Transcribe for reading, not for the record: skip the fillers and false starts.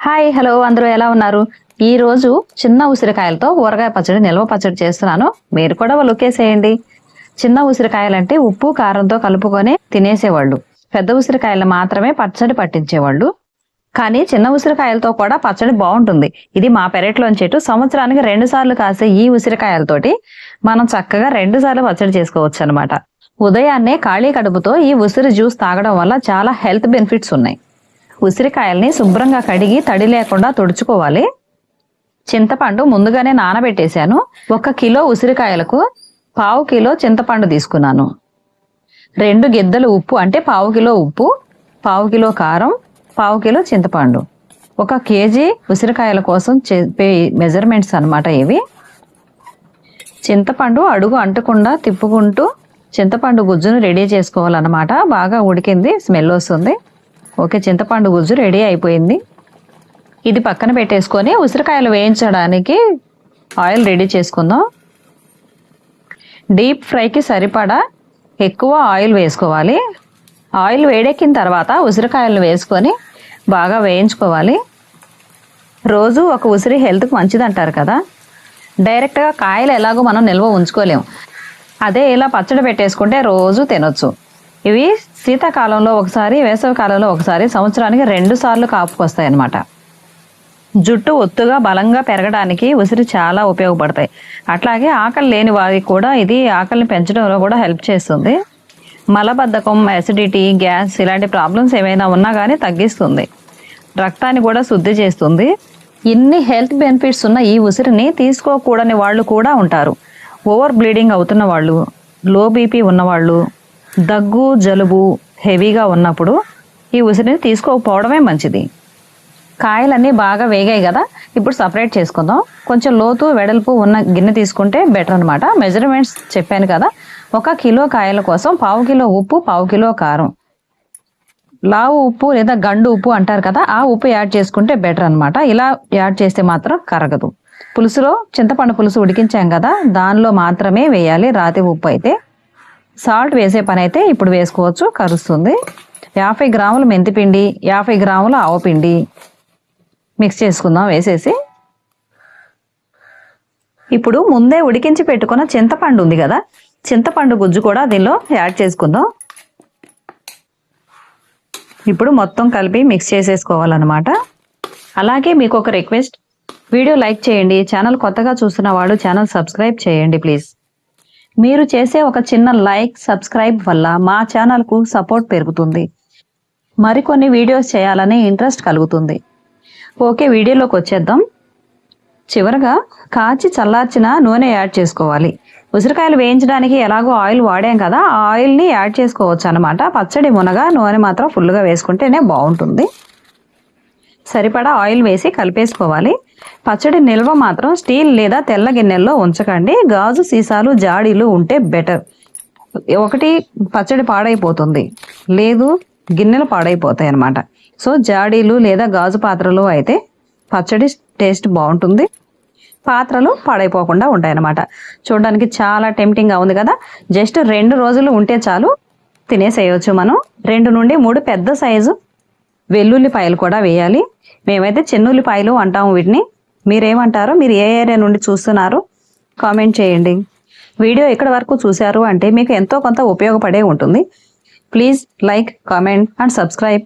Hi hello అందరూ ఎలా ఉన్నారు? ఈ రోజు చిన్న ఉసిరికాయలతో ఊరగాయ పచ్చడి నిల్వ పచ్చడి చేస్తున్నాను. మీరు కూడా లుక్కేసేయండి. చిన్న ఉసిరికాయలంటే ఉప్పు కారంతో కలుపుకొని తినేసేవాళ్ళు. పెద్ద ఉసిరికాయలు మాత్రమే పచ్చడి పట్టించేవాళ్ళు. కానీ చిన్న ఉసిరికాయలతో కూడా పచ్చడి బాగుంటుంది. ఇది మా పెరట్లోని చెట్టు. సంవత్సరానికి 2 సార్లు కాసే ఈ ఉసిరికాయలతోటి మనం చక్కగా 2 సార్లు పచ్చడి చేసుకోవచ్చు అనమాట. ఉదయాన్నే ఖాళీ కడుపుతో ఈ ఉసిరి జ్యూస్ తాగడం వల్ల చాలా హెల్త్ బెనిఫిట్స్ ఉన్నాయి. ఉసిరికాయల్ని శుభ్రంగా కడిగి తడి లేకుండా తుడుచుకోవాలి. చింతపండు ముందుగానే నానబెట్టేశాను. 1 కిలో ఉసిరికాయలకు 1/2 కిలో చింతపండు తీసుకున్నాను. 2 గిద్దలు ఉప్పు అంటే 1/2 కిలో ఉప్పు, 1/2 కిలో కారం, 1/2 కిలో చింతపండు. 1 కేజీ ఉసిరికాయల కోసం చెప్పే మెజర్మెంట్స్ అనమాట ఇవి. చింతపండు అడుగు అంటకుండా తిప్పుకుంటూ చింతపండు గుజ్జును రెడీ చేసుకోవాలన్నమాట. బాగా ఉడికింది, స్మెల్ వస్తుంది. ఓకే, చింతపండు గుజ్జు రెడీ అయిపోయింది. ఇది పక్కన పెట్టేసుకొని ఉసిరికాయలు వేయించడానికి ఆయిల్ రెడీ చేసుకుందాం. డీప్ ఫ్రైకి సరిపడా ఎక్కువ ఆయిల్ వేసుకోవాలి. ఆయిల్ వేడెక్కిన తర్వాత ఉసిరికాయలు వేసుకొని బాగా వేయించుకోవాలి. రోజు ఒక ఉసిరి హెల్త్కి మంచిది అంటారు కదా. డైరెక్ట్గా కాయలు ఎలాగో మనం నిల్వ ఉంచుకోలేము. అదే ఇలా పచ్చడి పెట్టేసుకుంటే రోజు తినొచ్చు. ఇవి శీతాకాలంలో ఒకసారి, వేసవి కాలంలో ఒకసారి, సంవత్సరానికి 2 సార్లు కాపుకొస్తాయి అన్నమాట. జుట్టు ఒత్తుగా బలంగా పెరగడానికి ఉసిరి చాలా ఉపయోగపడతాయి. అట్లాగే ఆకలి లేని వారికి కూడా ఇది ఆకలిని పెంచడంలో కూడా హెల్ప్ చేస్తుంది. మలబద్ధకం, అసిడిటీ, గ్యాస్ ఇలాంటి ప్రాబ్లమ్స్ ఏమైనా ఉన్నా కానీ తగ్గిస్తుంది. రక్తాన్ని కూడా శుద్ధి చేస్తుంది. ఇన్ని హెల్త్ బెనిఫిట్స్ ఉన్న ఈ ఉసిరిని తీసుకోకూడని వాళ్ళు కూడా ఉంటారు. ఓవర్ బ్లీడింగ్ అవుతున్న వాళ్ళు, లో బీపీ ఉన్నవాళ్ళు, దగ్గు జలుబు హెవీగా ఉన్నప్పుడు ఈ ఉసిరిని తీసుకోకపోవడమే మంచిది. కాయలన్నీ బాగా వేగాయి కదా, ఇప్పుడు సపరేట్ చేసుకుందాం. కొంచెం లోతు వెడల్పు ఉన్న గిన్నె తీసుకుంటే బెటర్ అనమాట. మెజర్మెంట్స్ చెప్పాను కదా. 1 కిలో కాయల కోసం 1/2 కిలో ఉప్పు, 1/2 కిలో కారం. లావు ఉప్పు లేదా గండు ఉప్పు అంటారు కదా, ఆ ఉప్పు యాడ్ చేసుకుంటే బెటర్ అనమాట. ఇలా యాడ్ చేస్తే మాత్రం కరగదు. పులుసులో చింతపండు పులుసు ఉడికించాం కదా, దానిలో మాత్రమే వేయాలి రాతి ఉప్పు. అయితే సాల్ట్ వేసే పని అయితే ఇప్పుడు వేసుకోవచ్చు, కరుస్తుంది. 50 గ్రాముల మెంతిపిండి, 50 గ్రాముల ఆవపిండి మిక్స్ చేసుకుందాం వేసేసి. ఇప్పుడు ముందే ఉడికించి పెట్టుకున్న చింతపండు ఉంది కదా, చింతపండు గుజ్జు కూడా దీనిలో యాడ్ చేసుకుందాం. ఇప్పుడు మొత్తం కలిపి మిక్స్ చేసేసుకోవాలన్నమాట. అలాగే మీకు ఒక రిక్వెస్ట్, వీడియో లైక్ చేయండి. ఛానల్ కొత్తగా చూస్తున్న వాళ్ళు ఛానల్ సబ్స్క్రైబ్ చేయండి ప్లీజ్. మీరు చేసే ఒక చిన్న లైక్, సబ్స్క్రైబ్ వల్ల మా ఛానల్కు సపోర్ట్ పెరుగుతుంది. మరికొన్ని వీడియోస్ చేయాలనే ఇంట్రెస్ట్ కలుగుతుంది. ఓకే, వీడియోలోకి వచ్చేద్దాం. చివరగా కాచి చల్లార్చిన నూనె యాడ్ చేసుకోవాలి. ఉసిరికాయలు వేయించడానికి ఎలాగో ఆయిల్ వాడాం కదా, ఆ ఆయిల్ని యాడ్ చేసుకోవచ్చు అనమాట. పచ్చడి మునగా నూనె మాత్రం ఫుల్గా వేసుకుంటేనే బాగుంటుంది. సరిపడా ఆయిల్ వేసి కలిపేసుకోవాలి. పచ్చడి నిల్వ మాత్రం స్టీల్ లేదా తెల్ల గిన్నెల్లో ఉంచకండి. గాజు సీసాలు, జాడీలు ఉంటే బెటర్. ఒకటి పచ్చడి పాడైపోతుంది, లేదు గిన్నెలు పాడైపోతాయి అన్నమాట. సో జాడీలు లేదా గాజు పాత్రలు అయితే పచ్చడి టేస్ట్ బాగుంటుంది. పాత్రలు పాడైపోకుండా ఉంటాయి అన్నమాట. చూడడానికి చాలా టెంప్టింగ్గా ఉంది కదా. జస్ట్ 2 రోజులు ఉంటే చాలు, తినేసేయచ్చు మనం. 2 నుండి 3 పెద్ద సైజు వెల్లుల్లిపాయలు కూడా వేయాలి. మేమైతే చెన్నుల్లిపాయలు అంటాము వీటిని. మీరేమంటారో, మీరు ఏ ఏరియా నుండి చూస్తున్నారో కామెంట్ చేయండి. వీడియో ఇక్కడ వరకు చూశారు అంటే మీకు ఎంతో కొంత ఉపయోగపడే ఉంటుంది. Please like, comment and subscribe.